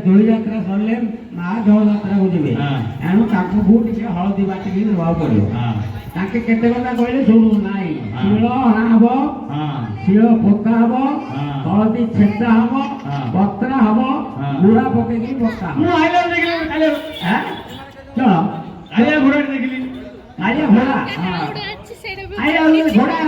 ଦୋଳି ଯାତ୍ରା ସରିଲେ ମା ଝୋଳ ଯାତ୍ରାକୁ ଯିବେ। ଏଣୁ ତାଙ୍କୁ ଟିକେ ହଳଦୀ ବାଟିକି ଦେବାକୁ ପଡିବ। ତାଙ୍କେ କେତେ କଥା କହିଲେ ଶୁଣୁ ନାହିଁ। ଶିଳ ହଣା ହବ, ଶିଳ ପୋତା ହବ, ହଳଦୀ ଛେଚା ହବ, ପତ୍ରା ହବ, ଲୁହା ପକେଇକି ପକା ହବ। ମୁଁ ଆଇଲା ଦେଖିଲି ଚଳ ଆଇଲା ଘୋଡ଼ା ଦେଖିଲି ଆଇଲା ଘୋଡ଼ା ଆଇଲା ଘୋଡ଼ା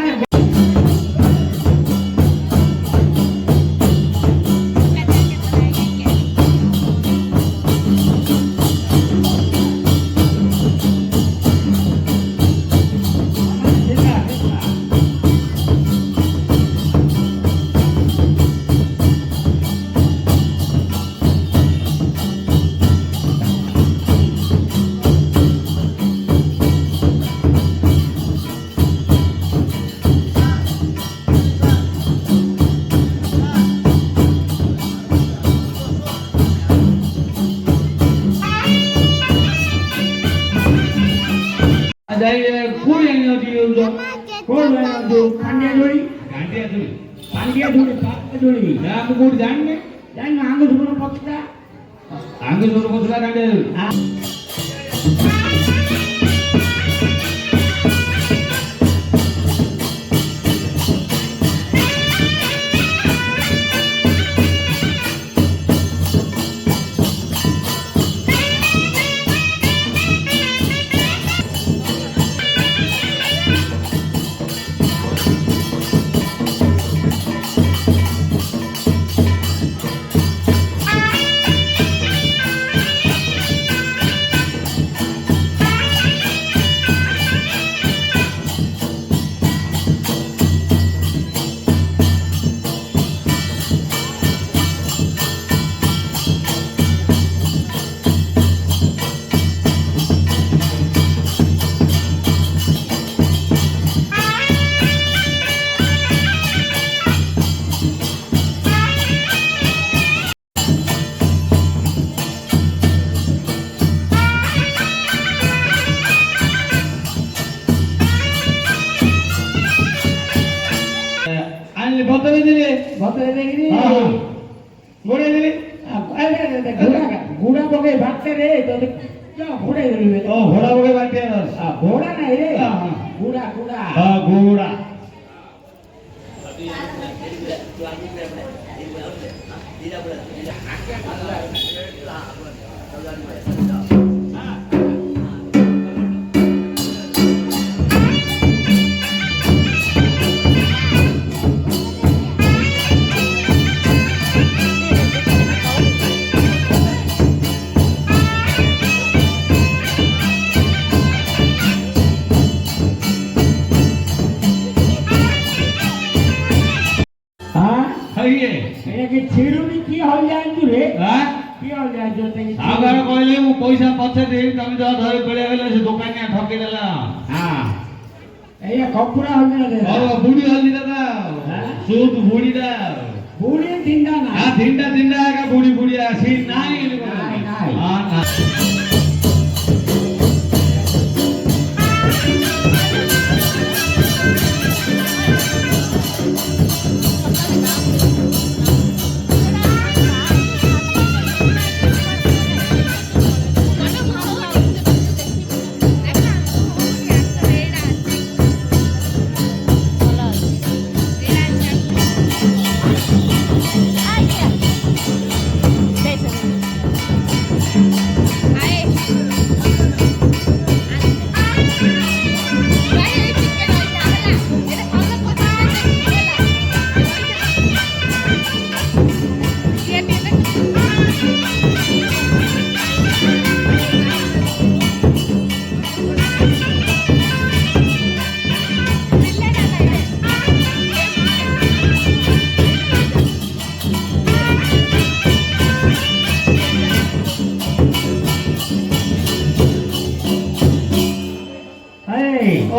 घोड़ा पके बांटते रे तो घोड़े घोड़ा पके बांटते घोड़ा नहीं रे घोड़ा घोड़ा हां घोड़ा पैसा पछे दे तुम जो धरे बेले बेले से दुकान ने ठके देला हां एया कपुरा हो गया ओ बूढ़ी हल्दी दादा सूट बूढ़ी दा बूढ़ी दिंडा ना हां दिंडा दिंडा का बूढ़ी बूढ़ी आसी नाही नाही हां ना Ay,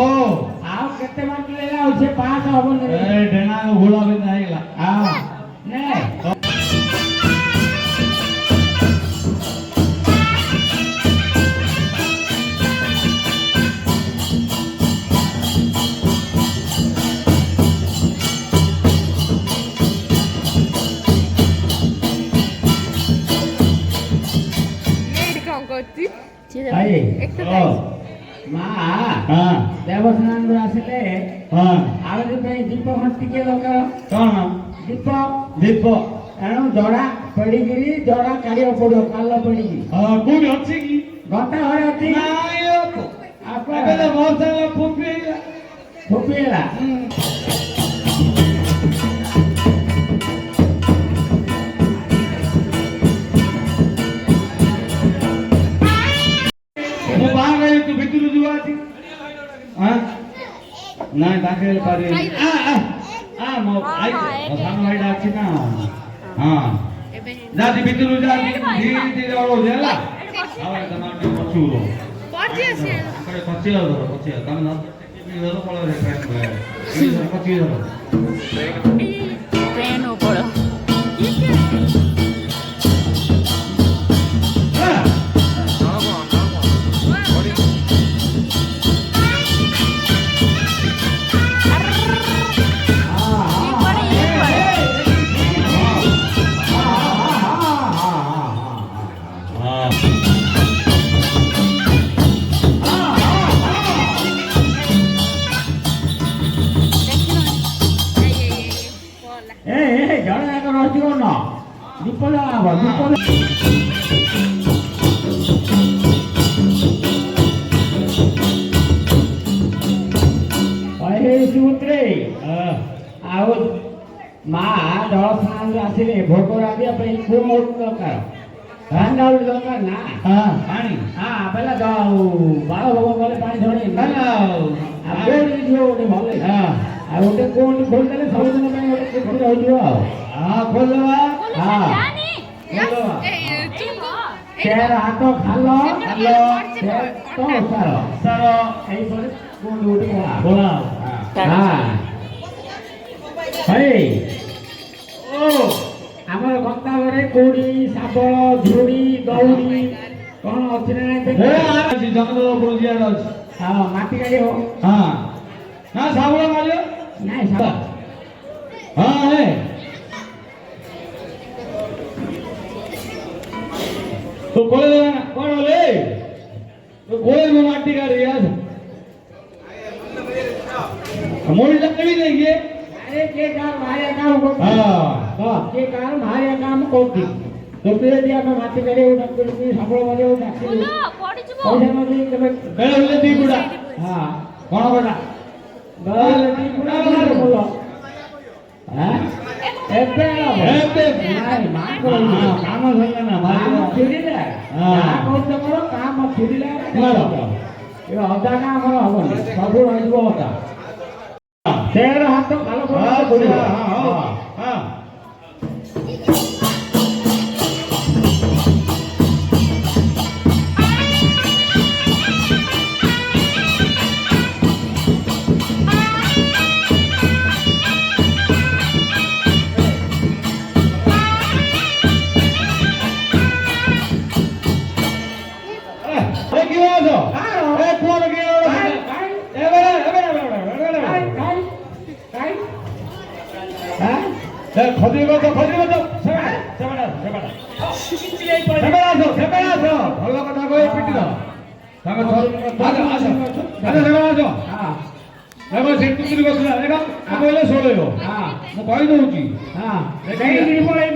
ओ आओ केते मार्क लेला से पास हबो ने ए ढेना घोड़ा भी नहीं ला हां ने देवस्नान आसिले दीप टे दरकार कौन दीप दीप एणु जड़ा पड़ी जड़ा काढ़ पड़ो काल पड़ी कौन अच्छी कि घंटा घरे अच्छी फुफीला नहीं दाखिल पारी मो आई सानो भाई डाची ना हां जाती भितरु जाती धीरे धीरे ओळो देला आवे तमाटे पछुरो पाची आसे करे पछियो तम ना इधर पळो रे फ्रेंड पछियो फ्रेंड ओ पळो आसिले भोटर आदि मोट दरकार धान डाउल दरकार ना पानी पहला बाल भोग गले पानी झड़े गोटे भले गोटे कोण खोल देले सब दिन गोटे खोल हाथ खाल तो सार सार गोटे आमर गंता घरे कोड़ी साबल झुड़ी दौड़ी कौन अच्छी ना जंगल बुझिया हाँ माटी गाड़ी हो हाँ ना साबल मारियो नहीं साबल हाँ है तो कोले कौन बोले तो कोले में माटी गाड़ी यार मोड़ी लकड़ी नहीं है के कार मारे काम को हां के कार मारे काम कोती तो फिर दिया में माटी करे उठा के सबळ मारे उठा के पड़ी जबो ओडे मध्ये गळले दी गुडा हां कोण बडा गळले दी गुडा मारे बोलो हां एते नाही मान को काम झाला ना मारे फिरिला हां कोण तमरो काम फिरिला मारो ए अदा ना हमर हबो सबळ आइबो होता तेरा हाथ तो कालो पड़ो हां खदिबो तो सेबड़ा भल कथा कहि पिटी दो ताके सेबड़ा हां देखो से तुमरी बसला देखो कहले सोलेबो हां मु कहि दउची हां डेंगिरी पळे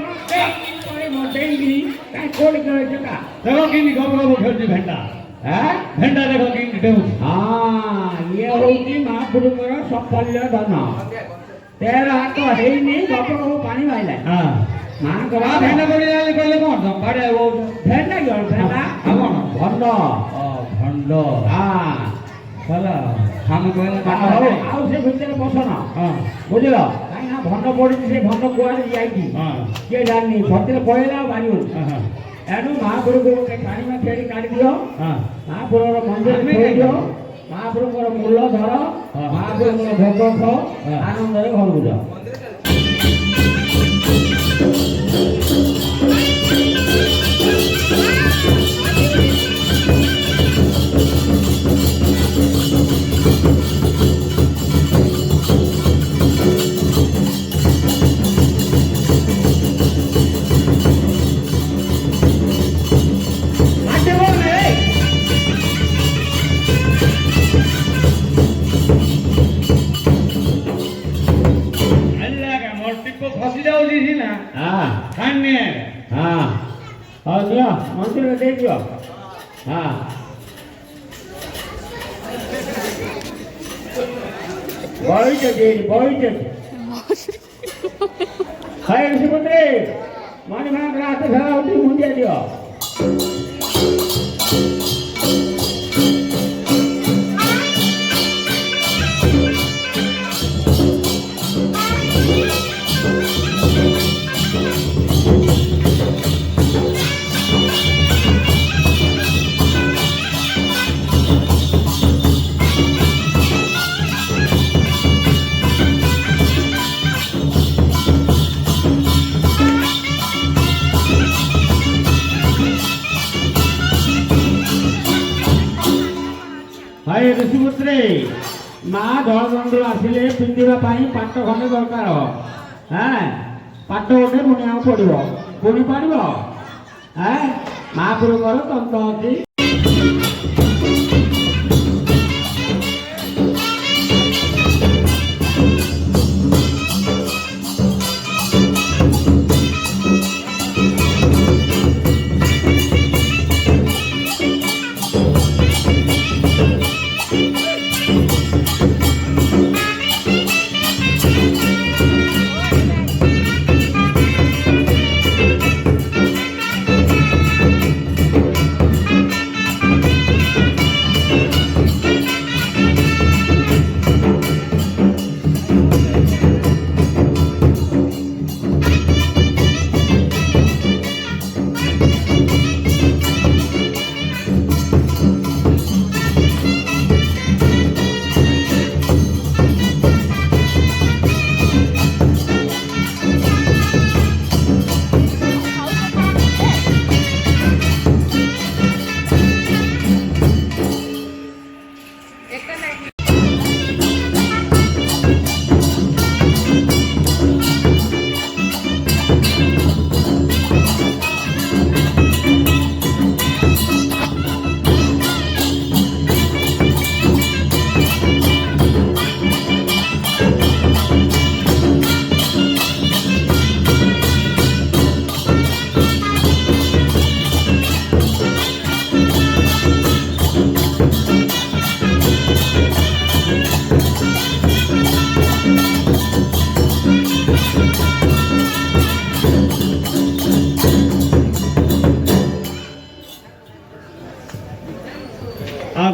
मो डेंगिरी काय कोड करे जका देखो किनी गबगब खेलची भेंडा हैं भेंडा देखो किनी देउ हां ये होती महापुरुषर सफल्य धन तेरा हाथ है नहीं गप को पानी वाला हां मां गवा भेंडा पड़ी जाले कहले कोन बाड़े वो भेंडा क्यों भेंडा कोन भंडो भंडो हां चला हम कहले आउ से भीतर बसना हां बुझलो काई ना भंडो पड़ी से भंडो कोआले जाईकी हां के जाननी भीतर पळेला बारियो हां एनु महापुरुष को पानी में फेरी काट दियो हां महापुरुष मंदिर छोड़ दियो ମହାପ୍ରଭୁଙ୍କର ମୂଲ ଧର ମହାପ୍ରଭୁଙ୍କର ଭୋଗ ଖାଅ ଆନନ୍ଦରେ ଘରକୁ ଯାଅ। मंदिर में दे दियो। हाँ ऋषिपुत्री मन भाग रात घर उठी मुंडिया दियो। ऋषिपुत्री माँ धलदंडु आसिले पिंधिबा पाट खंडे दरकार हाँ पाट गोटे बुणिया पड़ो बुणी पार हाँ महाप्रभुर तंत्र अच्छी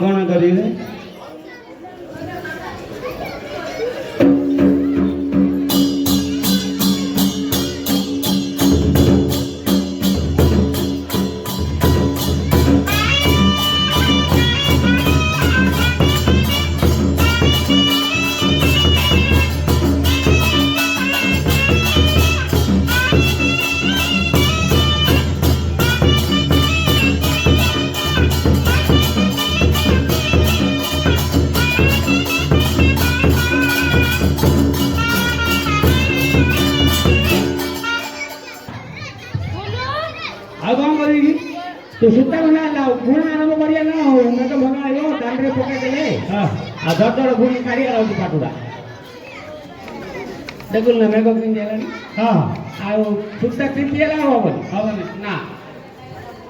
कौन करेंगे तो सुता बना लाओ पुणी आरंभ करिया ना मैं तो भगा आयो दांडरे पके देले हां आ दडड़ पुणी काढी आलो पाटुडा देखुल ना मेको किन देलानी हां आ सुता टिपियला होबनी ना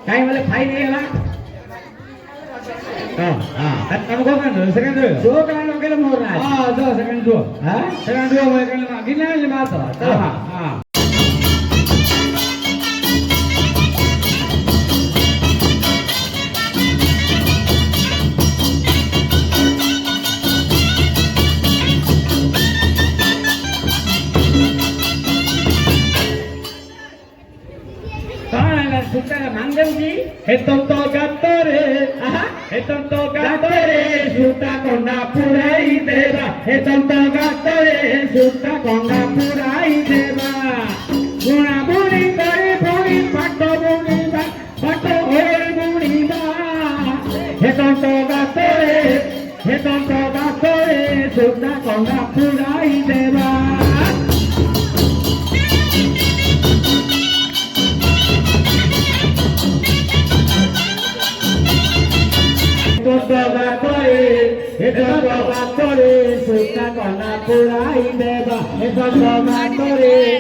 काई वाले फाई देला हां हां तम को kan सेकंड दो kan लोकेला मोर ना हां दो सेकंड दो हां सेकंड दो मैं kan गिना ले बात हां हां मंगल जी हेतंतो गातरे सुत सुट्टा कोंडा पुराई देवा हे तंत गातरे सुट्टा कोंडा पुराई देवा गुणा बुणी करे बुणी पाटो बुणीबा पाटो होय बुणीबा हे तंत गातरे सुट्टा कोंडा पुराई देवा सुट्टा कोंडा पुराई देवा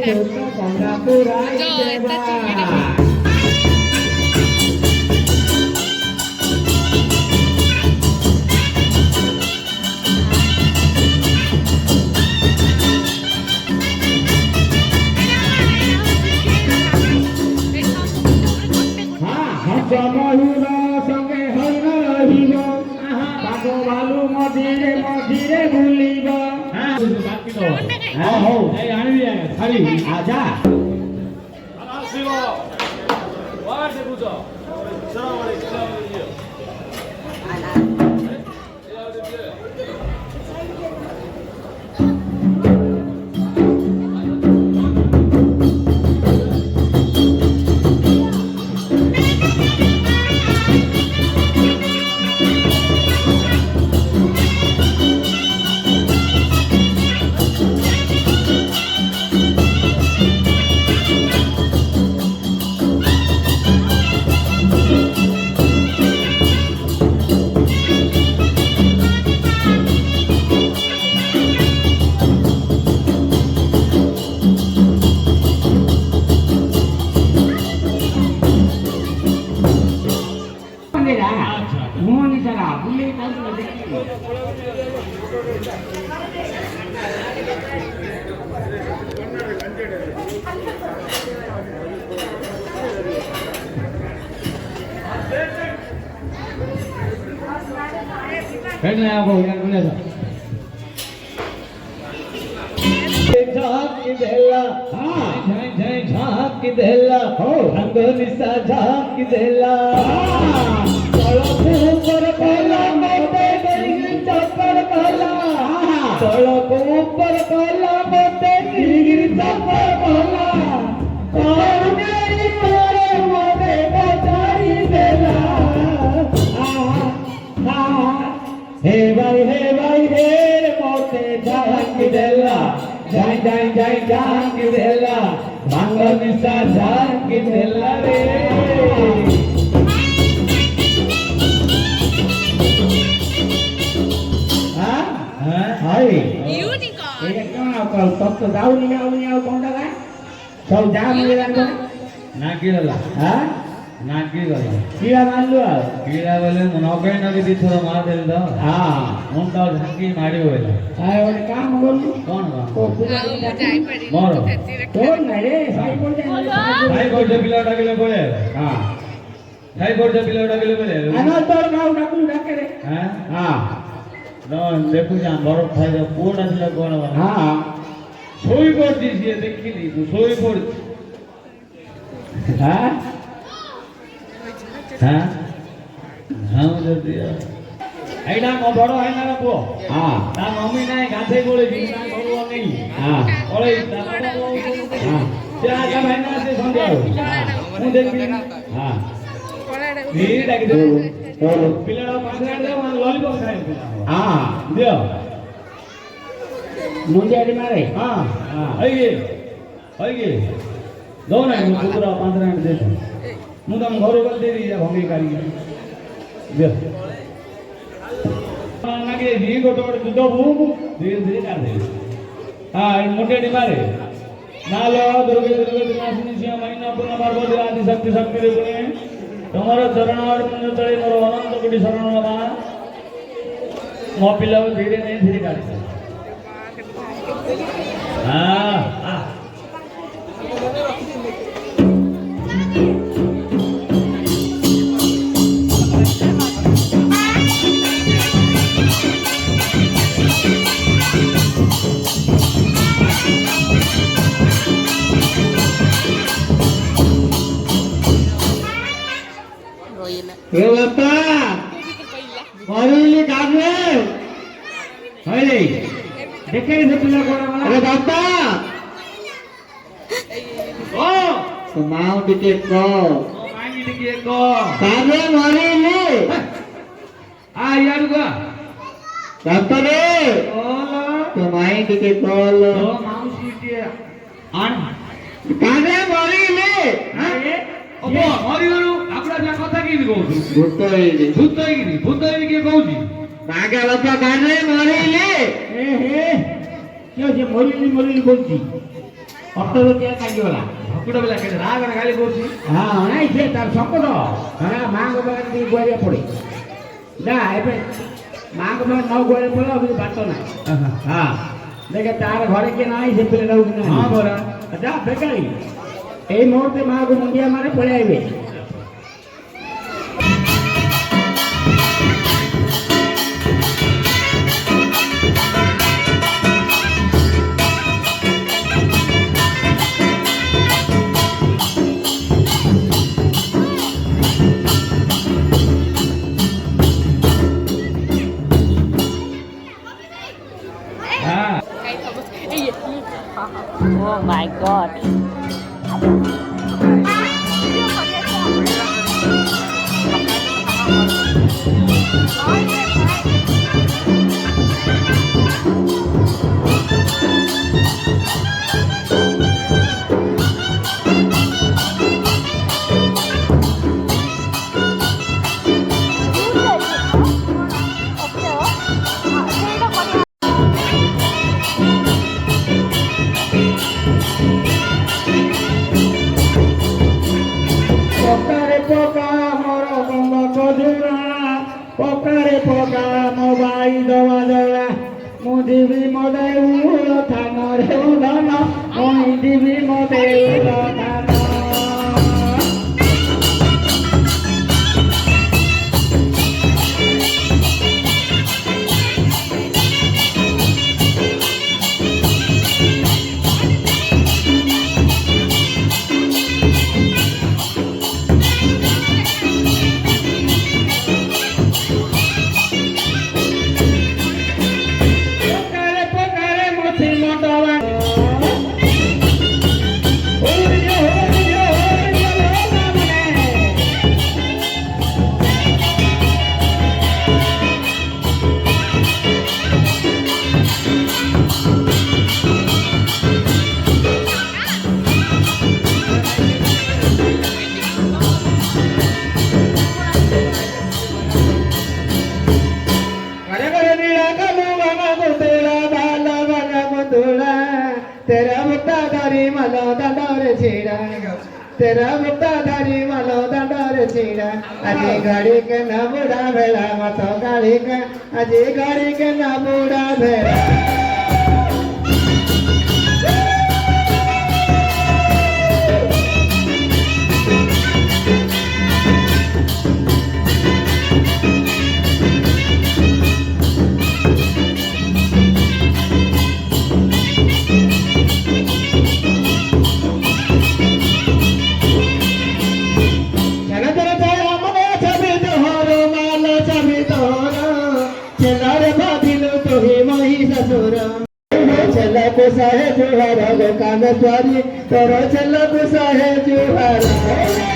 सुट्टा कोंडा पुराई देवा মহিল সঙ্গে হইল রহিব বাঘ ভালু মঝিরে মঝিরে ভুলিব আজা झाकी देला रंगनिसा झाकी देला ऊपर कला मोटे गिरगिरी चक्कर कला सड़क ऊपर कला मोटे गिरगिरी चक्कर कला और मेरी मारे मोटे बचाई देला हे भाई हे मोटे झाकी देला जाई जाई जाई झाकी देला भांगर निशा झाकी देला रे हाँ हाँ हाय यूनिकॉर्न ये क्या कल सब तो जाऊ नहीं आओ कौन लगा सब जा मिले ना ना कीड़ा हाँ ना कीड़ा मान लो कीड़ा बोले मुनाफे ना भी थोड़ा मार दे दो हाँ उन तो झांकी मारी हुए आए और काम बोल कौन को मोरो कौन रे भाई बोल दे भाई बोल दे पिला डाकिले बोले हां भाई बोल दे पिला डाकिले बोले आना तोर गाव डाकू डाके रे हां हां नो देखु जा बरफ खाई जा पूर्ण दिला कोन हां सोई पड़ दिए देखिली तू सोई पड़ हां हां हां जदी आइडा मो बड़ो है ना को हां ता मम्मी नाही गाथे बोले जी ना बोलवा नहीं हां ओले हां त्या का भाईना से संध्या मु देखबी हां नी डाकी दे पिलाडा पांचरा दे लॉलीपॉप खाए हां दियो मुंडे आडी मारे हां हां होई दो ना कुकुरा पांचरा दे मु तम घर गल दे दी भंगी करी दे नागे दी गोटो दुध भू धीरे धीरे कर दे हां मुंडे आडी मारे नालो दुर्गे दिनाशिनी सिंह महीना पुनः पार्वती आदि शक्ति रे गुणे तुम्हारा चरणार मन तळे मोर अनंत कोटि शरण मा मो पिला धीरे नहीं धीरे कर हां हां Elata, Marili Gabriel. হইলে দেখে ভুতুলা কোড়া মালা আরে বাবা ও মাও দিকে কো ও মাই দিকে কো কানে মরিলে আ ইয়ার গো ডাক্তারে ওলা তো মাই দিকে কল ও মাউসি দিয়ে আন কানে মরিলে আরে ও মরিগলু আপনা যা কথা কি কହୁଛୁ ভূত হইলি ভূତ ହେଇକି କିଏ କହୁଛି নাগে বাবা কানে মরিলে ଏ ହେ କିଏ ସେ ମରିଲି କହୁଛି ଅଟୋରେ କିଏ କାଟିଗଲା ଭକୁଡ଼ ପିଲା କେତେ ରାଗରେ ଗାଳି କରୁଛି ହଁ ନାଇଁ ସେ ତାର ଶପଥ ହଁ ମାଆଙ୍କ ପାଖରେ ଟିକେ ଗୁହାରିଆ ପଡ଼େ ନା ଏବେ ମାଆଙ୍କ ପାଖରେ ନ ଗୁହାରିଆ ପଡ଼େ ଆଉ ବାଟ ନାହିଁ ହଁ ଦେଖେ ତାର ଘରେ କିଏ ନାହିଁ ସେ ପିଲାଟାକୁ କିଏ ନାହିଁ ହଁ ପରା ଯା ବେକାରୀ ଏଇ ମୁହୂର୍ତ୍ତେ ମାଆକୁ ମୁଣ୍ଡିଆ ମାରେ ପଳେଇ ଆଇବେ Oh my god. Pokare poka mobai doa doa mudivi modeu thanore udana mudivi modeu thanore तेरा मुक्ता धारी मालो दंडर छीड़ा अजी गाड़ी के न बुढ़ा भेड़ा मतो गाड़ी के अजी गाड़ी के न बुढ़ा भेड़ा चला कुसा है जुहारा गो कान स्वारी तोरो चला कुसा है जुहारा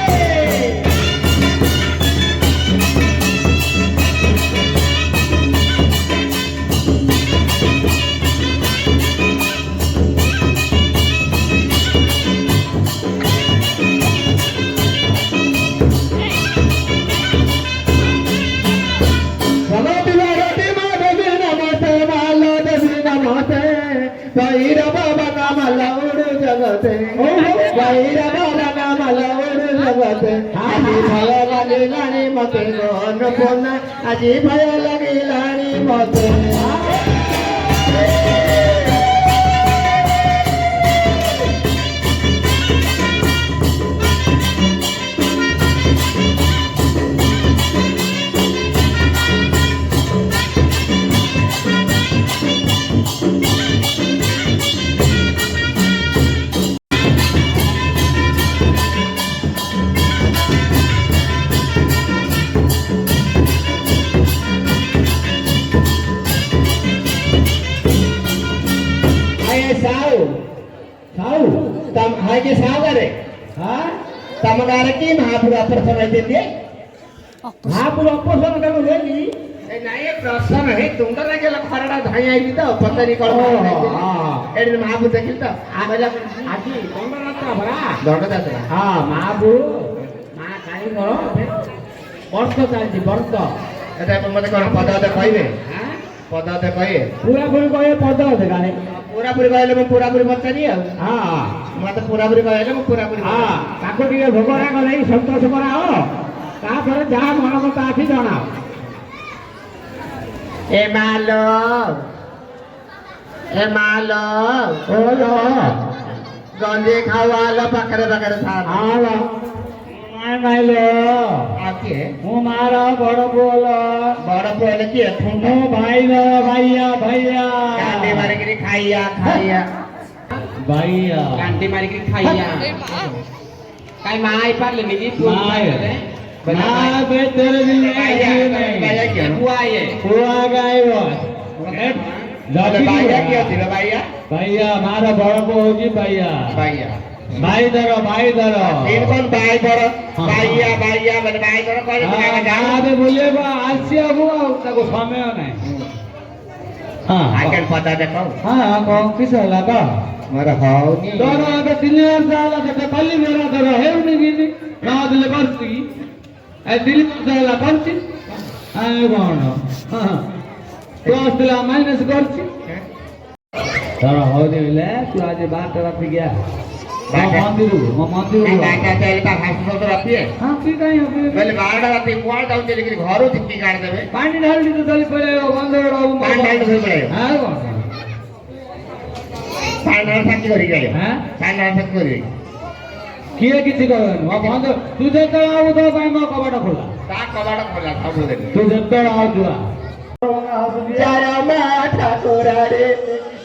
भैरव बाबा मलौड़ जगते भैरव बाबा मलौड़ जगते आजी भय लगी लानी मते गन पोना आजी भय लगी लानी मते ସାହୁ ତମ ଭାଇ କି ସାଗରେ ହଁ ତମ ଗାଁରେ କି ମହାପୁର ଅପରେସନ ହେଇଛନ୍ତି ମହାପୁର ଅପସର ତାକୁ ଦେଲି ନାଇଁ ପ୍ରସନ୍ନ ହେଇ ତୁଣ୍ଡ ଲାଗିଲା ଖରାଟା ଧାଇଁ ଆଇଲି ତ ପଚାରି କଣ ଏଠି ମହାପୁର ଦେଖିଲି ତ ଆଜି ଦଣ୍ଡଯାତ୍ରା ପରା ଦଣ୍ଡଯାତ୍ରା ହଁ ମହାପୁର ମା କାଳୀଙ୍କର ବର୍ଷ ଚାଲିଛି ବର୍ଷ ଏଟା ମତେ କଣ ପଦ ଅଧେ କହିବେ ପଦ ଅଧେ କହିବେ ପୁରାପୁରି କହିବେ ପଦ ଅଧେ କାଳେ ପୁରାପୁରି କହିଲେ ମୁଁ ପୁରାପୁରି ପଚାରି ଆଉ ହଁ ମତେ ପୁରାପୁରି କହିଲେ ମୁଁ ପୁରାପୁରି ହଁ ତାକୁ ଟିକେ ଭୋଗରାଗ ନେଇ ସନ୍ତୋଷ କରାଅ ତାପରେ ଯାହା ମନ କଥା ଅଛି ଜଣାଅ ଏ ମାଲୋ ଓଲୋ ଗଞ୍ଜେଇ ଖାଉଆଲ ପାଖରେ ପାଖରେ ଥାଆ ଆଲୋ ମାଇଲୋ ଆଉ କିଏ ମୁଁ ମାର ବଡ ପୁଅଲ ବଡ ପୁଅ ହେଲେ କିଏ ମୋ ଭାଇର ଭାଇୟା କାଣ୍ଡି ମାରିକିରି ଖାଇଆ ଭାଇୟା କାଣ୍ଡି ମାରିକିରି ଖାଇଆ କାଇଁ ମା ଆଇ ପାରିଲେନି କି ପୁଅ ମା ବେ ତେरे दिन ପୁଆ ଇଏ ପୁଆ ଗାଇବ ବାଇଆ କିଏ ଅଛି ରେ ବାଇଆ ଭାଇୟା ମାର ବଡ ପୁଅ ହଉଛି ଭାଇୟା ବାଇଆ ଭାଇ ଧର तीन कौन बाई पर बाईया मैंने बाई पर कौन ଗାଁରେ ବୁଲିବ ଆସିବାକୁ ଆଉ ତାକୁ ସମୟ ନାହିଁ आई कैन पता देखो ହଁ କଣ କିସ ହେଲା କହ ମୋର ହଉନି ତୋର ଏବେ 3 ବର୍ଷ ହେଲା କେତେ କାଲି ਮੇਰਾ ତୋର ହେଉନି କି ନ ଦେଲେ କରୁଛି ଏ 3 ବର୍ଷ ହେଲା କରୁଛି ଆଉ କଣ ପ୍ଲସ୍ ଥିଲା ମାଇନସ୍ କରୁଛି ତୋର ହଉନି ବୋଲେ ତୁ ଆଜି 12ଟା ରାତିକି ଆ ମନ୍ଦିର बाटा चले का हाथ तो रखी है हाँ की कहीं हो पहले बाटा राती कोण जाऊ चले कि घरो चिट्ठी काट देबे पानी ढाल दी तो चली पड़े बंदर पानी ढाल दे पड़े हां कौन पानी ढाल सकी करी गए हां पानी ढाल सकी करी किए किछि करन वो बंद तू जेते आउ तो भाई मो कबाड़ खोला ता कबाड़ खोला सब दे तू जेते आउ जुआ जय मा ठाकुरा रे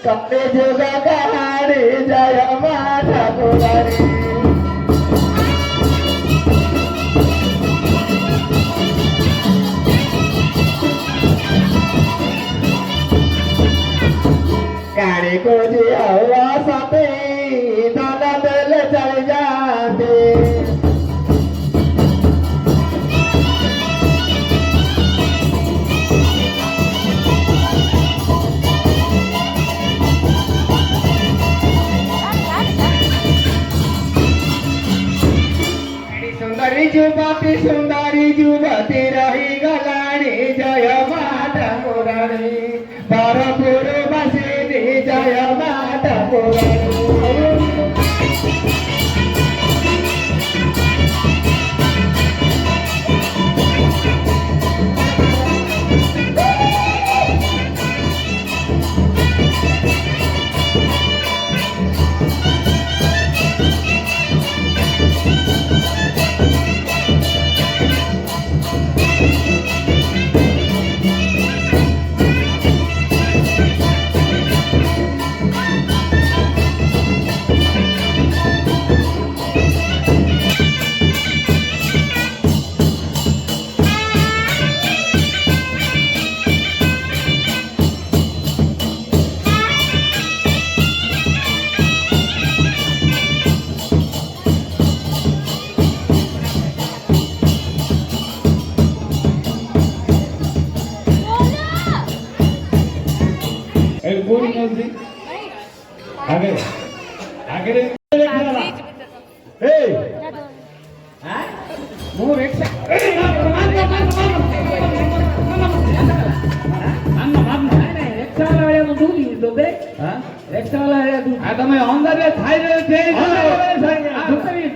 कपे जोगा कहाड़े जय मा ठाकुरा रे गाड़ी को जी हवा सते दाना दिल चल जाते सुंदरी जुवती रही गलानी जय माता पुराणी परपुर बसिनी जय माता पुराणी आगे आगे ए हां मो रिक्शा તમે અંદર થાય રે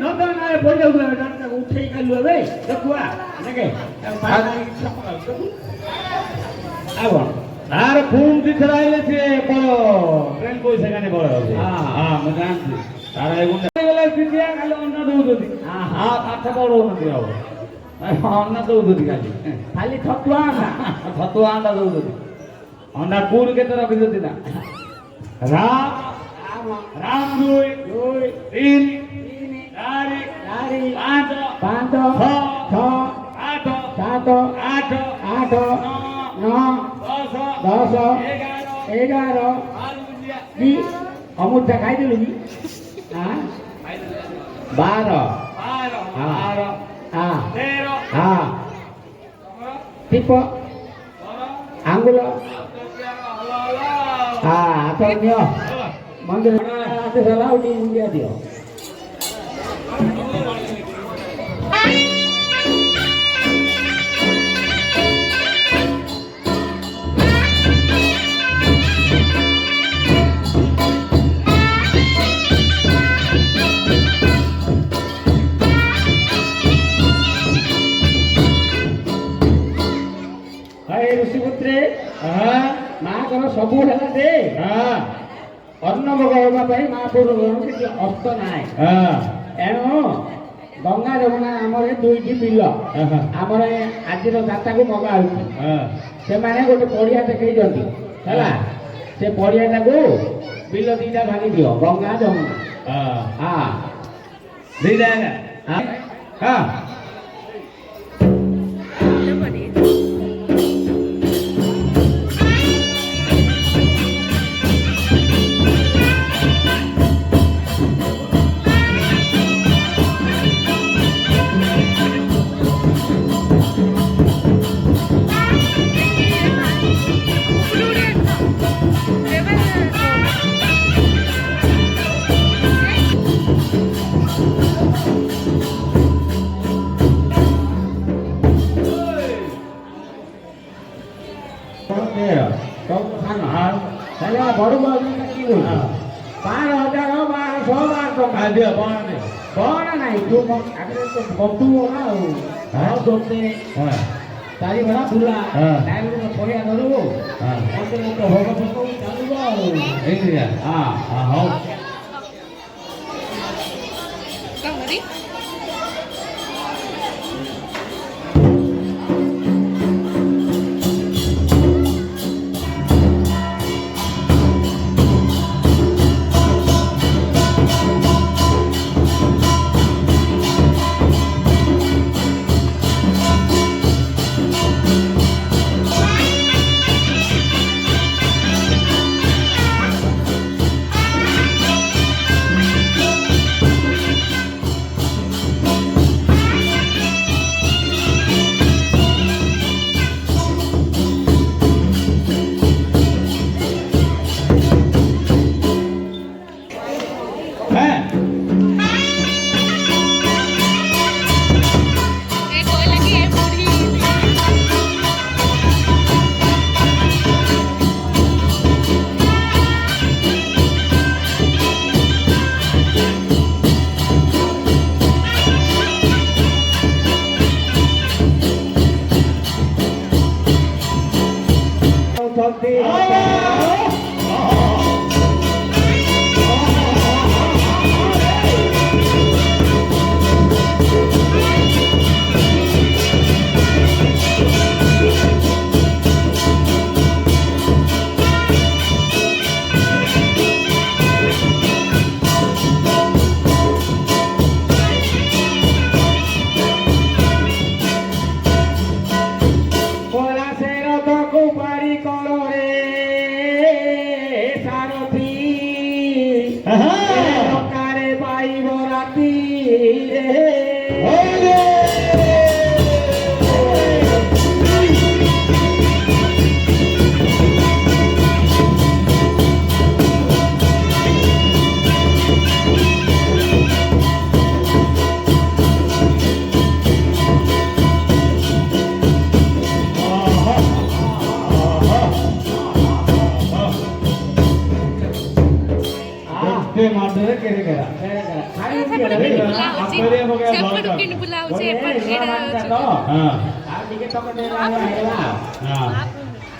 નોંધણ આવે પડી જાવ ઉઠી ગયું હવે જકવા નકે આવો તાર ફોન દીખરાયેલે છે બળો ટ્રેન કોઈ સગાને બળો હા હા હું જાણું તારા એવું વેલા સીધ્યા ખાલી અન્ન દઉં હા હા પાછા બળો નથી આવો અન્ન દઉં ખાલી થતવા આંડા દઉં અંડા કુર કે તરફ દીધી ના રામ দুই তিন চারি পাঁচ পাঁচ ছ আট সাত আট আট ন দশ এগারো ଅମୃତା ଖାଇଦେଲୁ କି? ଆଁ? 12 ହଁ ଟିପ ଆଙ୍ଗୁଳ ହାତ ନିଅ ମନ୍ଦିର ହେଲା ଆଉ ଟିକେ ମୁଣ୍ଡିଆ ଦିଅ। ଋଷିପୁତ୍ରେ ମାଙ୍କର ସବୁ ହେଲା ଦେ ଅନ୍ନ ଭୋଗ ହେବା ପାଇଁ ମହାପ୍ରଭୁ କିଛି ଅର୍ଥ ନାହିଁ। ଏଣୁ ଗଙ୍ଗା ଯମୁନା ଆମର ଦୁଇଟି ବିଲ ଆମର ଆଜିର ଦାତାକୁ ମଗା ହେଉଛି। ସେମାନେ ଗୋଟେ ପଡ଼ିଆ ଦେଖେଇଛନ୍ତି ହେଲା, ସେ ପଡ଼ିଆଟାକୁ ବିଲ ଦିଟା ଭାଙ୍ଗି ଦିଅ ଗଙ୍ଗା ଯମୁନା ଦିଟା ବଡ କି 12,000 1200 କଣ ନାହିଁ ତୁ ବତୁ ଆଉ ଦୋତେ ଚାରି ଭଡ଼ା ବୁଲା ପଡ଼ିଆ ଧରିବୁ ଭୋଗ ପକଉ ଚାଲିବ ଆଉ ହଉ।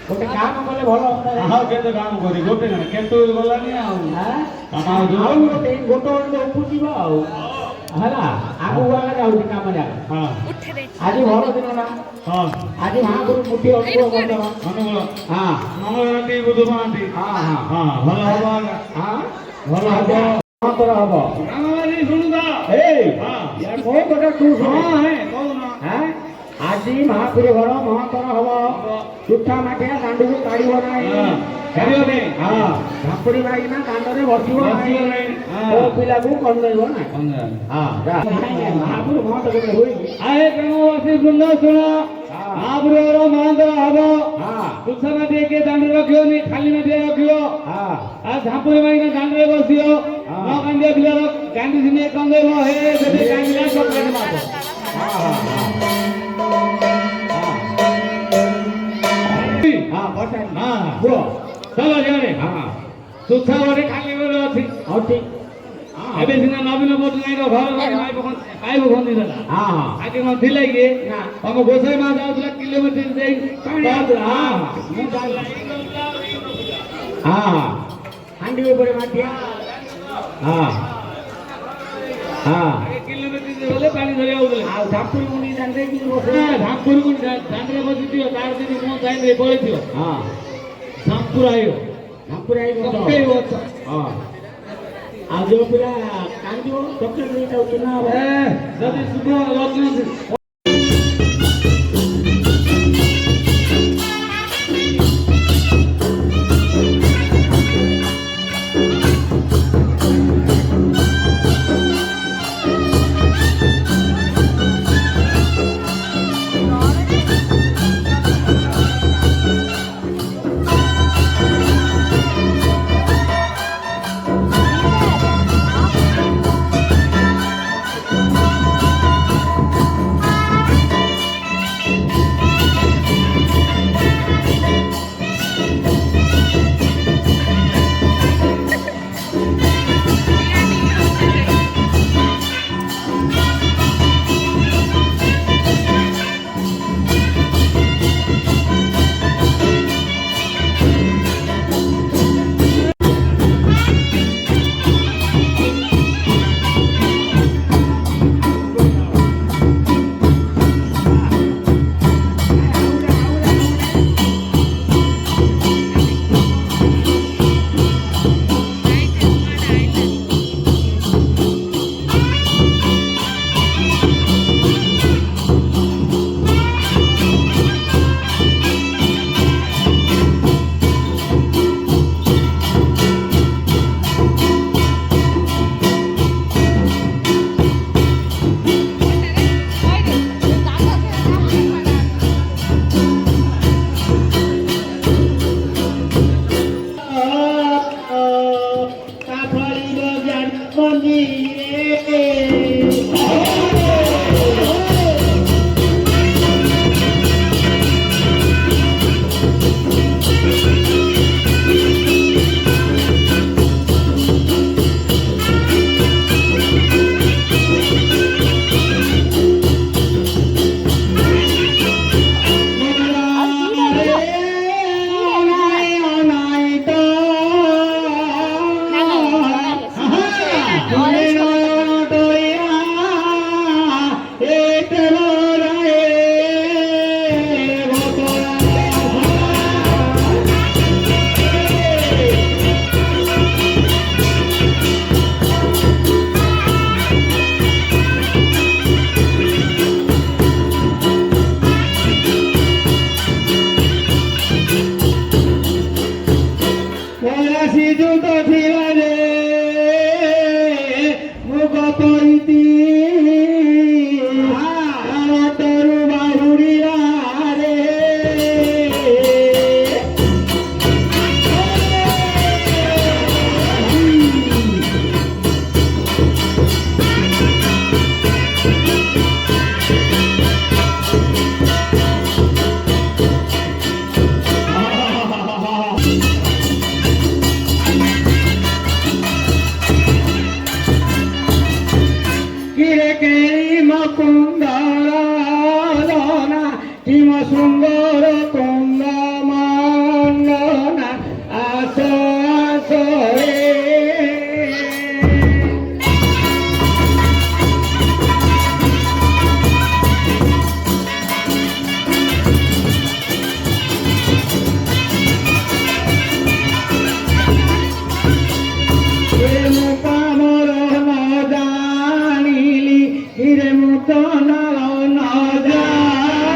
ଗୋଟେ କାମ କଲେ ଭଲ ହନ୍ତା। କେତେ କାମ କରି ଗୋଟେ କେତେ ଗଲାନି ଆଉ ଗୋଟେ ଉପୁଯିବ ଆଉ ହେଲା ଆଗକୁ ଆଗା ଯାଉଛି କାମ ଯାକ। ଆଜି ଭଲ ଦିନ ନା ଆଜି ମହାପୁରୁ ମୁଠି ଅନୁକୂଳ କରିଦେବା ମଙ୍ଗଳ ରାତି ବୁଧୁ ମହାନ୍ତି ଭଲ ହବ ଭଲ ହବ ହବ ଶୁଣୁଥା କୋଉ କଥା ତୁ ଶୁଣ ଆଜି ମହାପୁର ଘର ମହନ୍ତର ହବ ତୁଠା ମାଠିଆ ଦାଣ୍ଡକୁ କାଢିବ ନାହିଁ ଝାମ୍ପୁଡି ମାରିକିନା ଦାଣ୍ଡରେ ବସିବ ନାହିଁ ଓ ପିଲାକୁ କନ୍ଦେଇବ ନାହିଁ ମହାପୁର ମହନ୍ତ କେବେ ହୁଏ ଆଏ ଗ୍ରାମବାସୀ ବୃନ୍ଦ ଶୁଣ ମହାପୁର ଘର ମହନ୍ତର ହବ ତୁଠା ମାଠିଆ କିଏ ଦାଣ୍ଡରେ ରଖିବନି ଖାଲି ମାଠିଆ ରଖିବ ଆଉ ଝାମ୍ପୁଡି ମାରିକିନା ଦାଣ୍ଡରେ ବସିବ ନ କାନ୍ଦିଆ ପିଲାର କାନ୍ଦି ସିନେ କନ୍ଦେଇବ ହେ ସେଠି କାନ୍ଦିଲା ଚକଲେଟ ମାରିବ चलो जाने सुच्छा वाले खाली वाले अच्छी ଅଛି अबे सिना नवीन पटनायक घर आइब खंदी देला आगे मन थिला कि हम गोसाई मा जाउला किलोमीटर देई ହାଣ୍ଡି ଉପରେ ମାଠିଆ आगे किलोमीटर देले पानी धरि आउले ଆଉ ଝାମ୍ପୁଡି ମୁଣ୍ଡି ଦାଣ୍ଡରେ କି धामपुर को दांडरे बसी दियो तार दिन मो जाइन रे पळे दियो धामपुर आयो ଝାମ୍ପୁଡି ଆଇ ओके वच ଆଉ ଯୋଉ ପିଲା କାନ୍ଦିବ ଚକଲେଟ ଦେଇ ଯାଉଛୁ ନା जदी सुबह लग्न हिरे मुत न जानी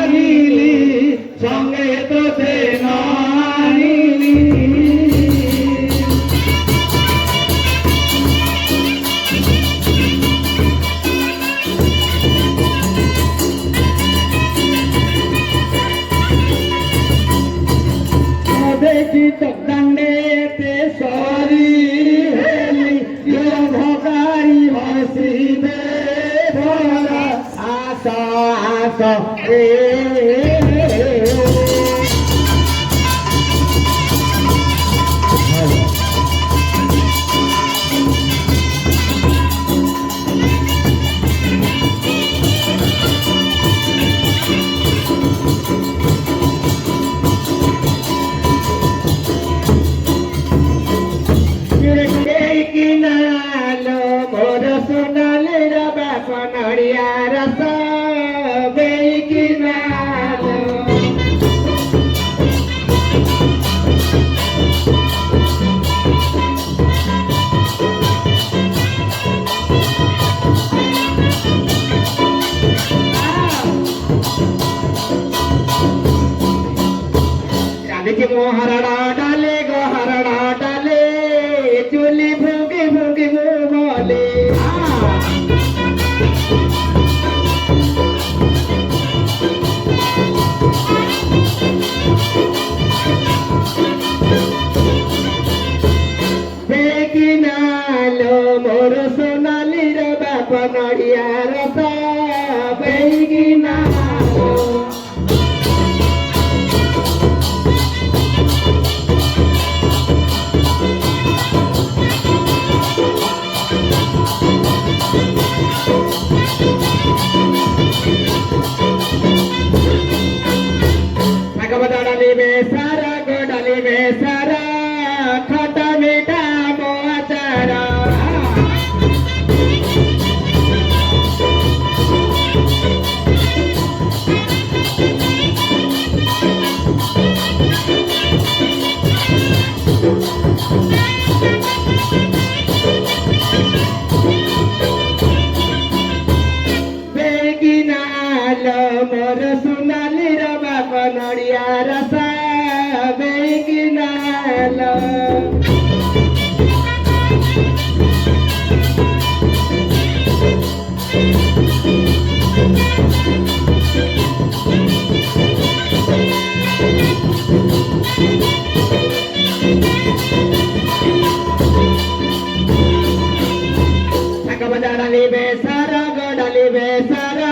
ଭଜା ଡାଲି ବେସର ଗଡାଲି ବେସର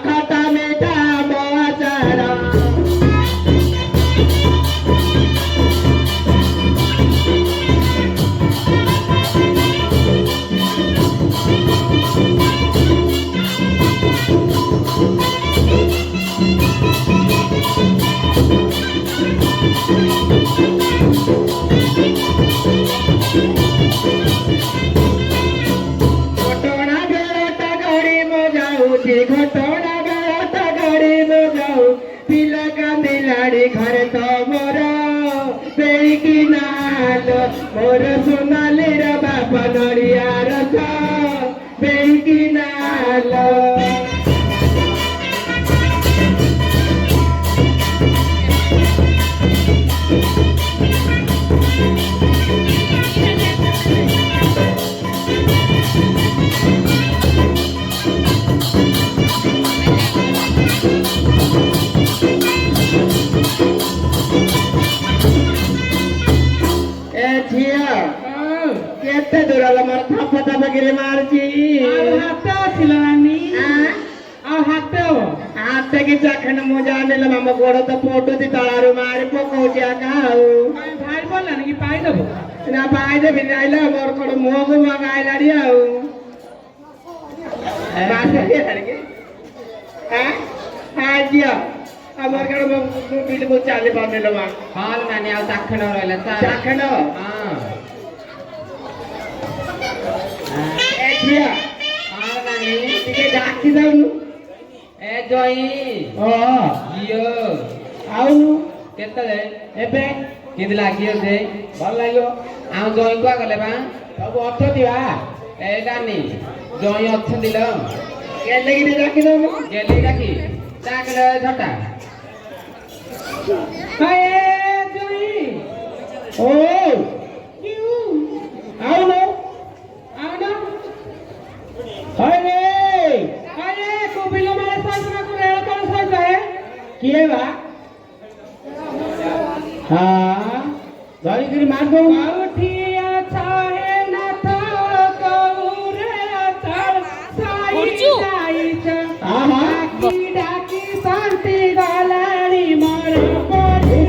ଖଟା ମିଠା ଆମ୍ବ ଆଚାର ଘଟଣା ବେଳଟା ଗାଡ଼ି ମଜାଉଛି ଘଟଣା ବେଳଟା ଗାଡ଼ି ମଜାଉ ପିଲା କାନ୍ଦିଲାଣି ଘରେ ତ ମୋର ଦେଇକି ନାଲ ମୋର ସୁନାଲିର ବାପା ନଡ଼ିଆ ରଥ ଦେଇକି ନାଲ ଏ ଝିଅ କେତେ ଦୂର ମୋର ଥପ ଥପ କିରି ମାରୁଛି ହାତ ছিল ନାନୀ ଆଁ? ଆଉ ହାତ ହାତ କି ଚାଖଣ୍ଡ ମୁଁ ଜାଣିଲ ଆମ ଗୋଡ ତ ପଟୁଛି ତଳାରୁ ମାରି ପକଉଛି ଆକା ଆଉ ଭାଇ ପଡ଼ିଲାନି କି ପାଇଦେବ ନା ପାଇଦେବି ଆଇଲା ମୋର କଣ ମୁହଁକୁ ମୁହଁ ଆଇଲାଣି ଆଉ ଝିଅ ଆମର କଣ ମୁଁ ବିଲକୁ ଚାଲି ପାରୁନିଲ ମା ହଁ ନାନୀ ଆଉ ଚାଖଣ୍ଡ ରହିଲା ଚାଖଣ୍ଡ ହଁ ଏ ଝିଅ ହଁ ନାନୀ ଟିକେ ଡାକି ଦଉନୁ ଏ ଜଇ ଓ ଝିଅ ଆଉ କେତେବେଳେ ଏବେ କେମିତି ଲାଗିବ ସେ ଭଲ ଲାଗିବ ଆଉ ଜଇ କୁଆ ଗଲେ ବା ସବୁ ଅଛନ୍ତି ବା ଏ ନାନୀ ଜଇ ଅଛନ୍ତି ଲୋ କେଲେକିରି ଡାକି ଦଉନୁ ଗେଲି ଡାକି ଚାକଡ ଝଟା ଓ అవును అవును ହଇରେ अरे कोबिलो मारे साथ में को रेल कर सकता है କିଏ ବା ହଁ ଧରିକିରି ମାର ଦଉ उठिया चाहे न था कौरे चल साई गुर्जू। जाई च आहा। डाकी डाकी शांति गलानी मर पड़ी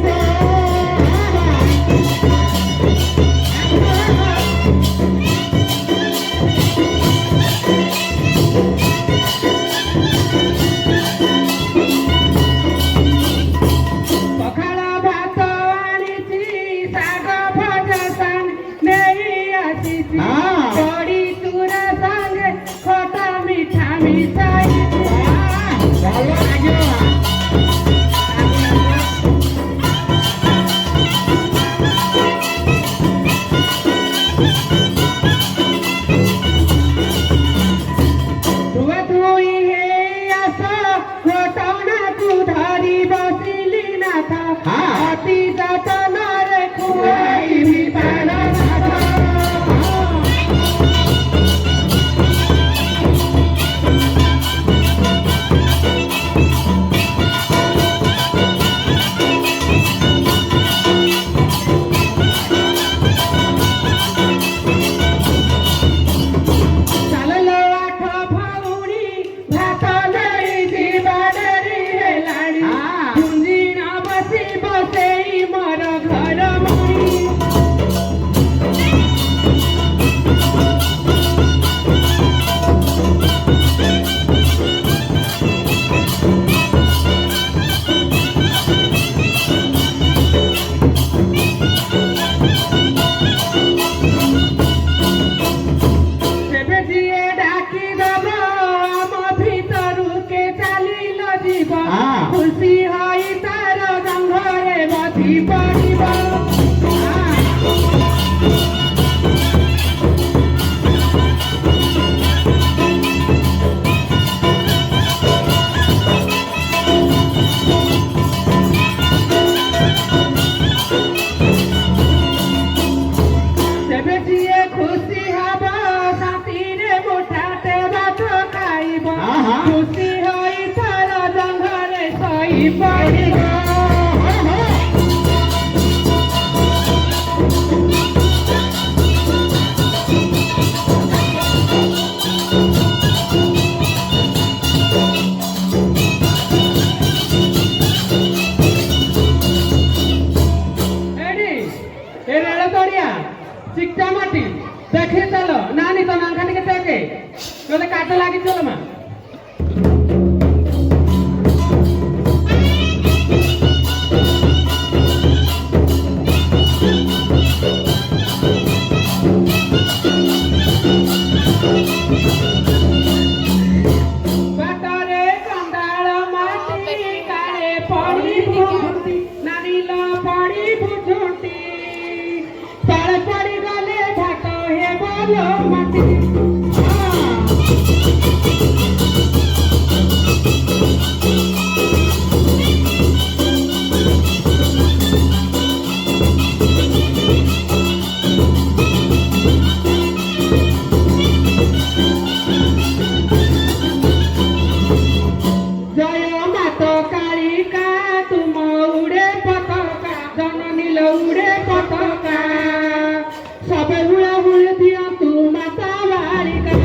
ପଖାଳ ଭାତ ଆଣିଛି ଶାଗ ଭଜା ସାନ तोड़िया चिकटा माटी देखे चलो नानी तो नांखा के टेके तो काटे लागी चलो मा बाटरे कंडाळ माटी काळे पड़ी बुझुंटी नानी लो पड़ी बुझुंटी तळे पड़ी गले भात हे बोलो माटी जय मातो कालिका तुम उड़े पताका जननी लो उड़े पताका सब उड़ा उड़ दिया तू माता बालिका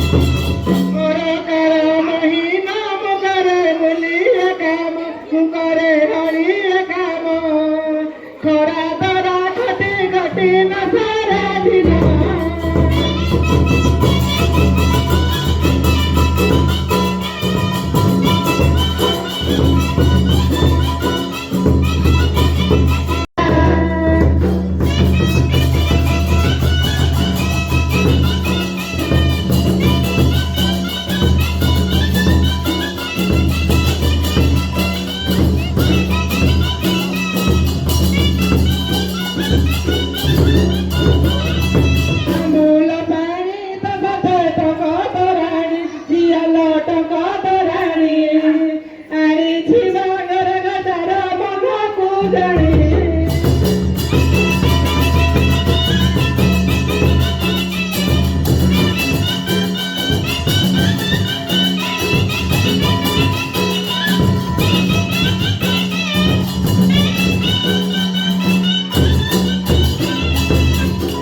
मोरे करे महीना मुकरे मुलिया काम मुकरे हरिया काम खरा दरा घटे घटे न सारा दिन मूल पाणी तगते टंगत राणी जियालो टंगत राणी आणि जीवनर गदार मन कुदणी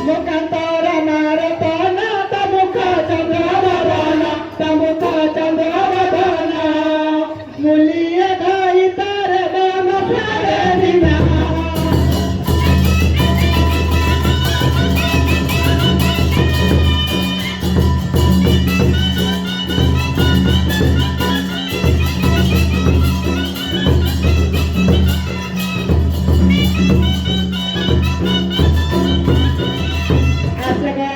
मुखांतर नारदन तमुख चंद्रवदन तमुख चंद्रवदन मुलिय गाई तर मन सारे दिना आसगा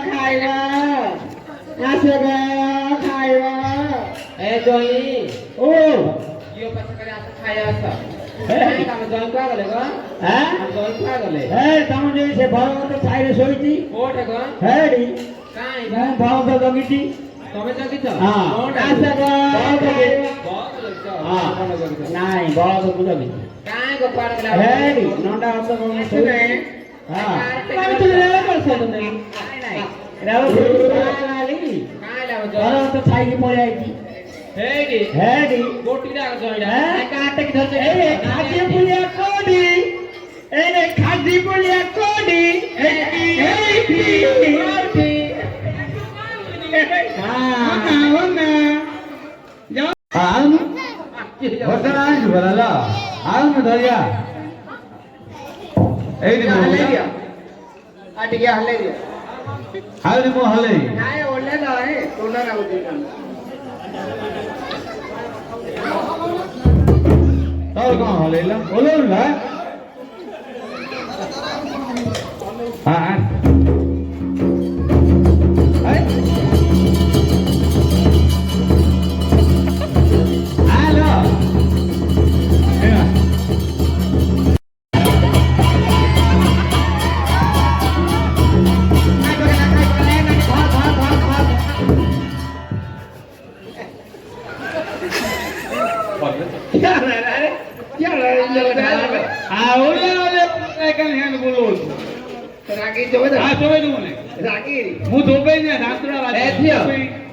खायवा आसगा खायवा ए जोई ओ यो पछ करे आस खाया आस ए काम जोई का गले गो হ্যাঁ जोई का गले এই তখন যে সে ভগবত ছাইরে শোইছি कोट गो হেডি काई ମୁଁ ভগবত জগিছি तमे जगित হ্যাঁ आसगा ହଁ ନାଇଁ ଭଗବତ ଜଗିছি काई गो पाड़ गला হেডি নন্ডা অত सुने হ্যাঁ काय तुला लेला करतो तुम्ही काई नाही রাও লালি काई लाव जो ভগবত ছাইকি পড়ে আইছি हेडी হেডি गोटी दा जोईडा হ্যাঁ? काटे की धरते এই খাজি পুলিয়া কোডি এই রে খাজি পুলিয়া কোডি আম ঘটনা আইস বলালা আম ধরিয়া এই রে हले दिया आटी गया हले दिया হাউরি মো হলে नाय ओले ना है तोना ना होती তোর কোন হলে লা বলুন না হ্যাঁ হ্যালো रागी जोबे दा रागी ମୁଁ ଧୋବେଇ ନା ଦାନ୍ତରା ए थियो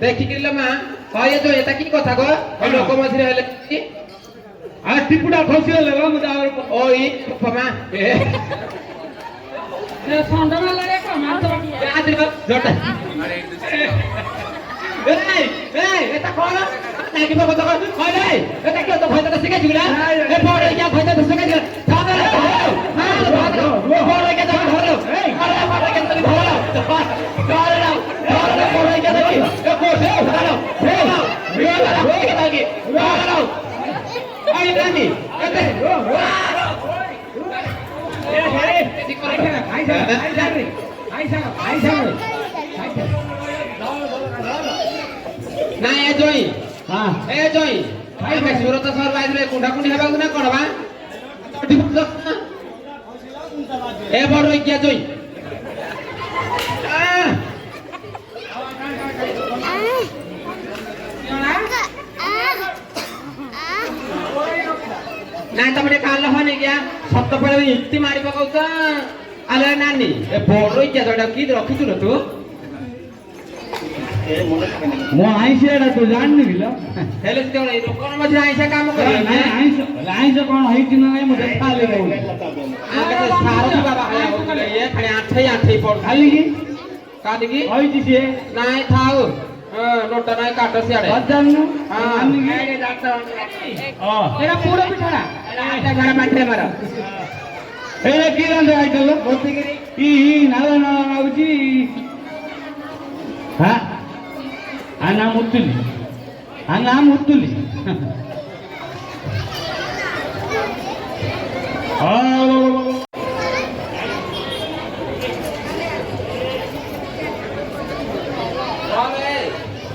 देखि किल्ला मा कय जो एता की कथा गो लोक मझिरे हेले আর টিপুটা খসি হলে মধ্যে আর ওই পমা ঠান্ডা মেলারে কমা তো আদির জটা এই এটা কোন নাকি বাবা তো কই নাই এটা কি তো ভাইটা শিখে দিলা এ বড় ইয়া ভাইটা তো শিখে দিলা থামে বড় কে তো ধরো এই বড় কে তো ধরো ধরো না বড় কে তো এ কোসে ধরো ধরো আই নানি এতে না এ জয় হ্যাঁ এ জয় আমি সুরত সর বাইরে কুঁডা কুঁডি হবা না করবা এ বড় ইয়া জয় নাই ତମେ କାଲ ହନି କିଆ ସତ ପଳେ ଇତି ମାରି ପକଉଛ ଆଲେ ନାନି ଏ ବଡ ଇଚ୍ଛା ଜଟା କି ରଖିଛୁ ନା ତୁ ମୁଁ ଆଇଁଷ ଏଟା ତୁ ଜାଣିନି କିଲ ହେଲେ ଯେତେବେଳେ ଏଇ ଲୋକର ମଝିରେ ଆଇଁଷା କାମ କରିବ ନାଇଁ ଆଇଁଷ କଣ ହେଇଛି ନା ନାଇଁ ମୁଁ ଦେଖାଲେ କହୁଛି ସାରଥି ବାବା ଏ ଖାଲି ଆଠେଇ ପଡୁ ଖାଲି କି କାଟିକି କହିଛି ସିଏ ନାଇଁ ଥାଉ নোট নাই কাটো সিয়াড়ে ପଚାରୁନୁ আমি ଏଇଠି ଡାକ୍ତର ଏଇଟା ପୋଡ ପିଠାଟା এটা ঘরে মাঠে মার ଏଇଟା କି ରାନ୍ଧେ ଆଇଟଲ বসিগিরি ନାଳ ନାଳ ଲାଗୁଛି ହଁ ଆ ନା ମୁତୁଲି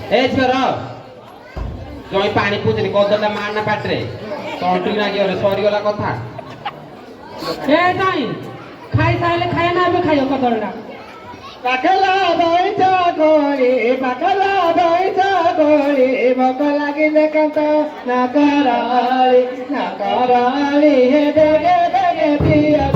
ଏ ଝିଅର ଜଣେ ପାଣି ପୁଛିନି କଦଟା ମାରନା ପାଟିରେ ତଣ୍ଟି ଲାଗିଗଲେ ସରିଗଲା କଥା ଏ ନାଇଁ ଖାଇସାରିଲେ ଖାଇବା ନା ଏବେ ଖାଇବ କଦଳଟା ପାକଲା ଦଇଚା ଗୋଳି ଭୋକ ଲାଗିଲେ କାନ୍ତ ନାକରାଳି ହେ ଦେଗେ ପିଆ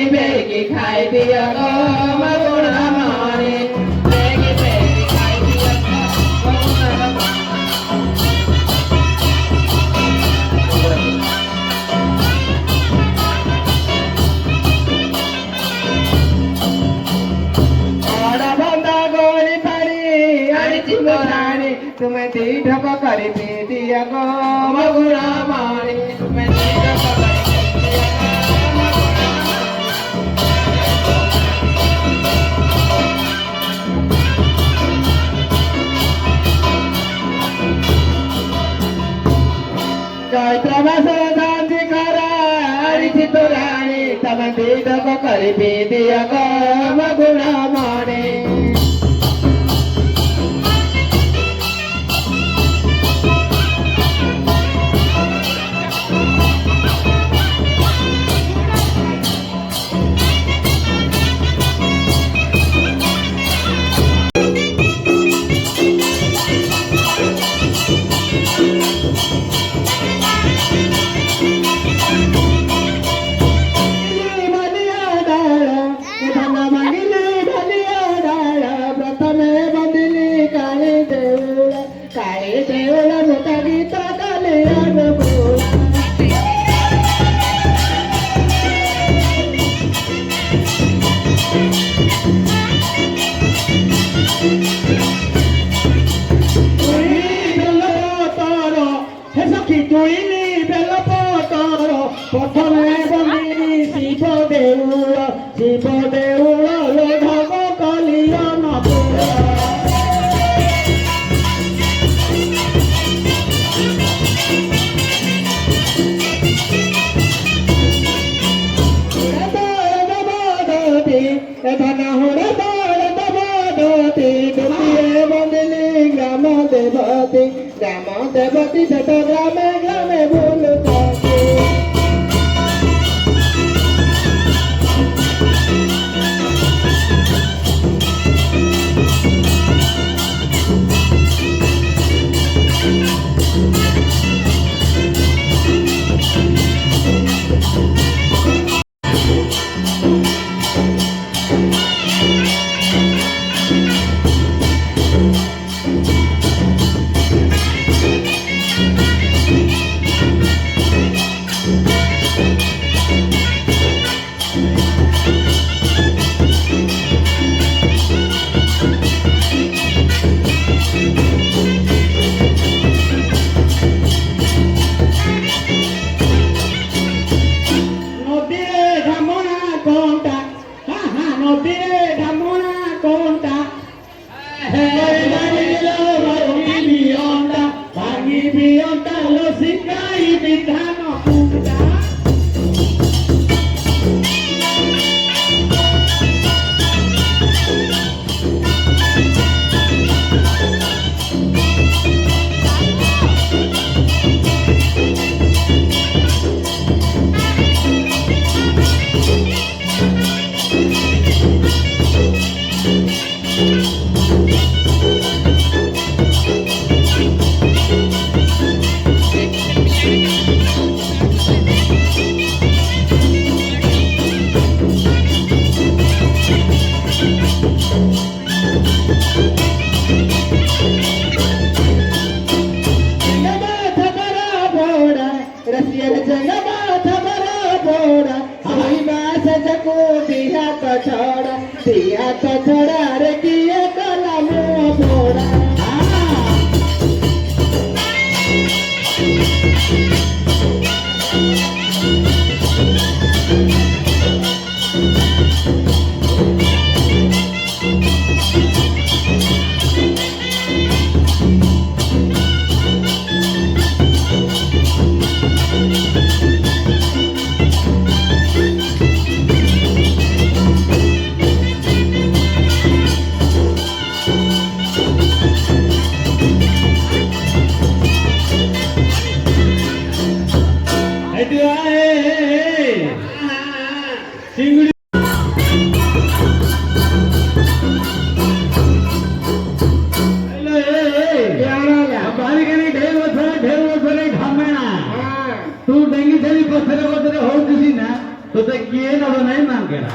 বেগি খাই দিয়া গো মগুনা মানি বেগি খাই দিয়া মগুনা ওড়া বন্ধা গোলি পাড়ি আনিছি গোরানি তুমি দিঢক করি দিয়া গো মগুনা মানি তুমি দিঢক করি तम दीदक करी दिया गो मगुना माने শিব দেউল ঢগ কলিয়া নপুরা ধন হুড়ে দল দবদতি ডুবিয়ে বদলি গ্রাম দেবতী ছোট গ্রামে গ্রামে বুলুতাছি ହାତ ଛଡାରେ କିଏ କଲା ମୁହଁ ପୋଡା চিংড়ি तू डेंगी छली पत्थर पत्थर हो किसी ना तो ते किए ना तो नहीं मांग के ना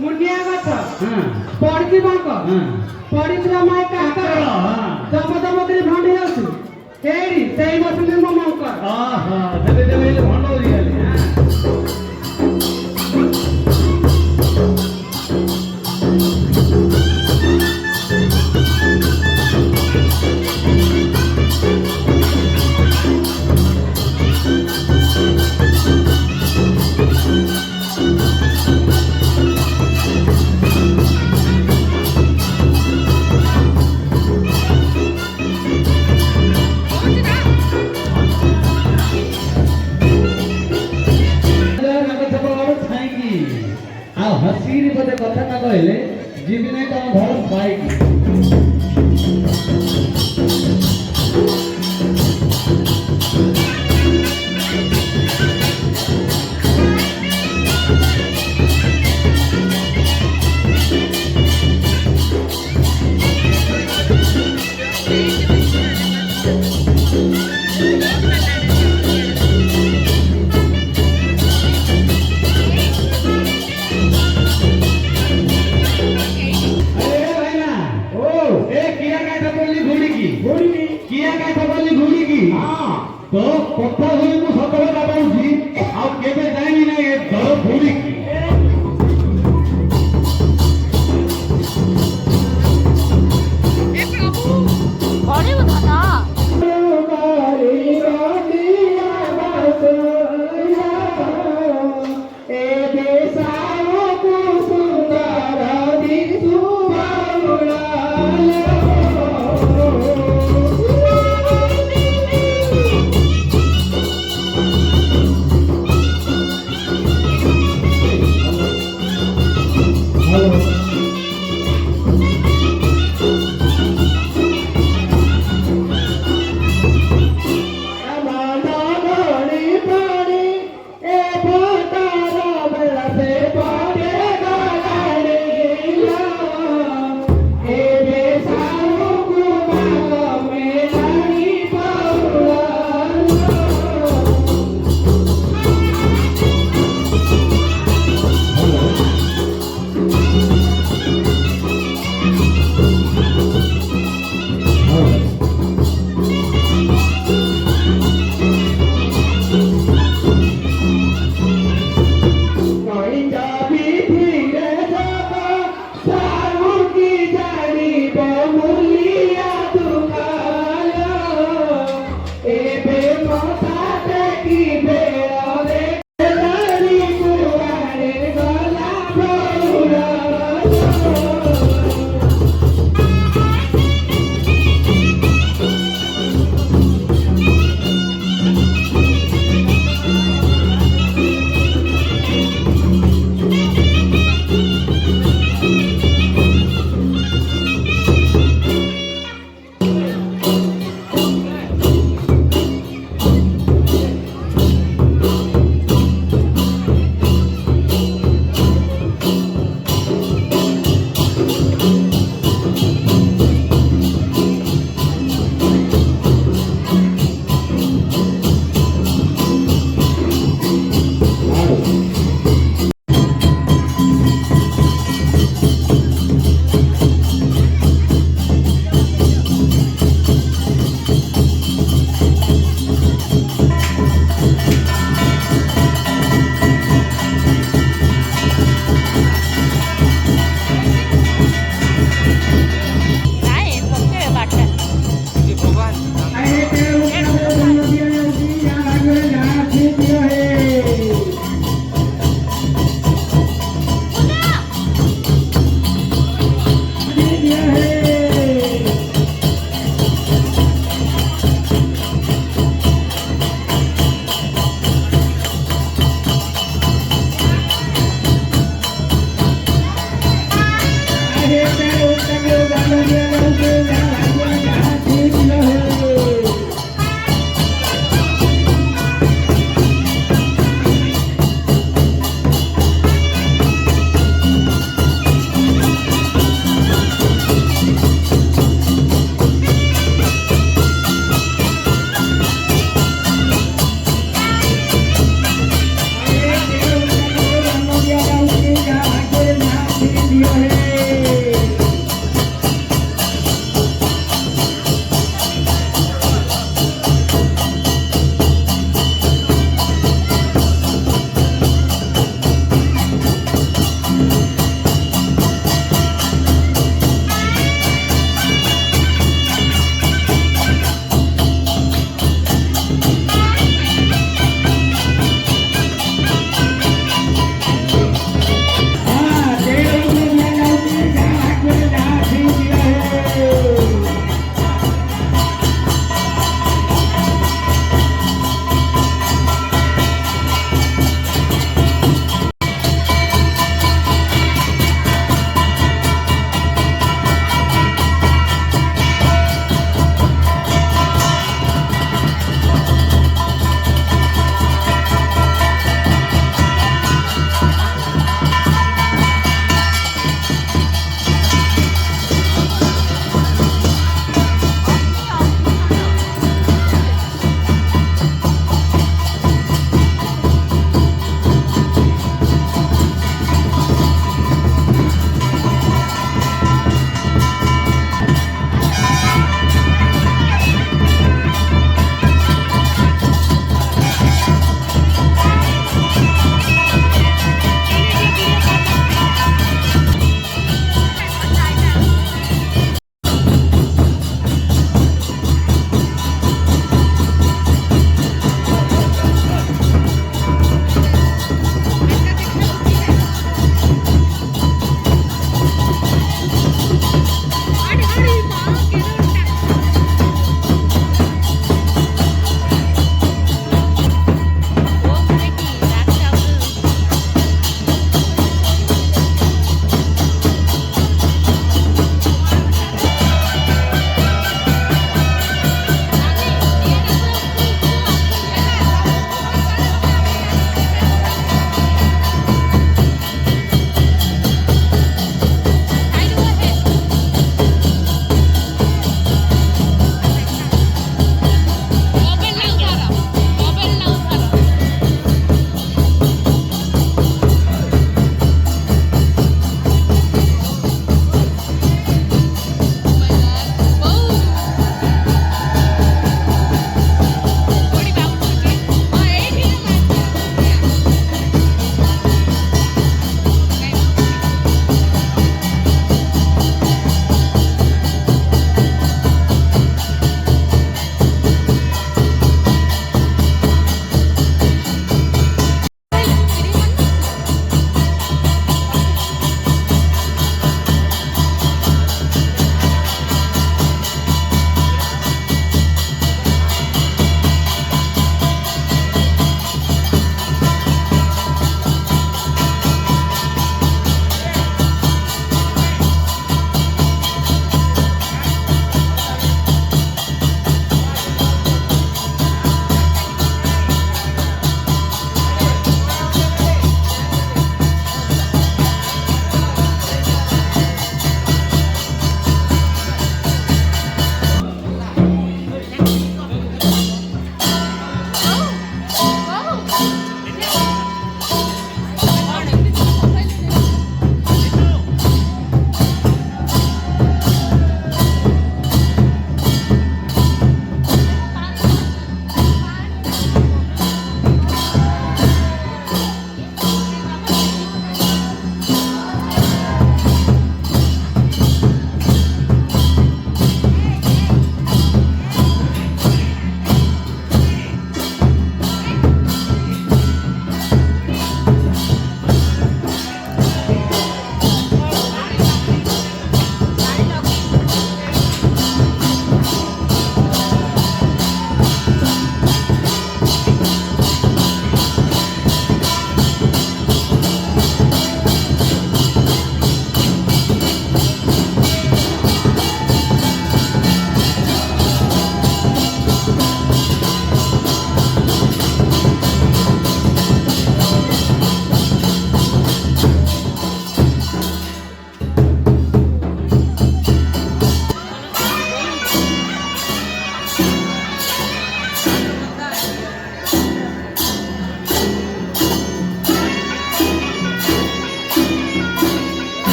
मुनिया गछ पड़ती बांक पड़ितरा माय काकर जम जम कर भंडी आसु एरी सेई बसले मो मंकर आहा जबे जबे भंडो दियाले हसीरी बोले कथा ना कहले जीवी नहीं तो घर पाएगी तो कथा हुई मु सतरे बाबूजी आ केबे जानी ना ए दर भूरी की बड़े उठाना ए बे मोसा ते की बे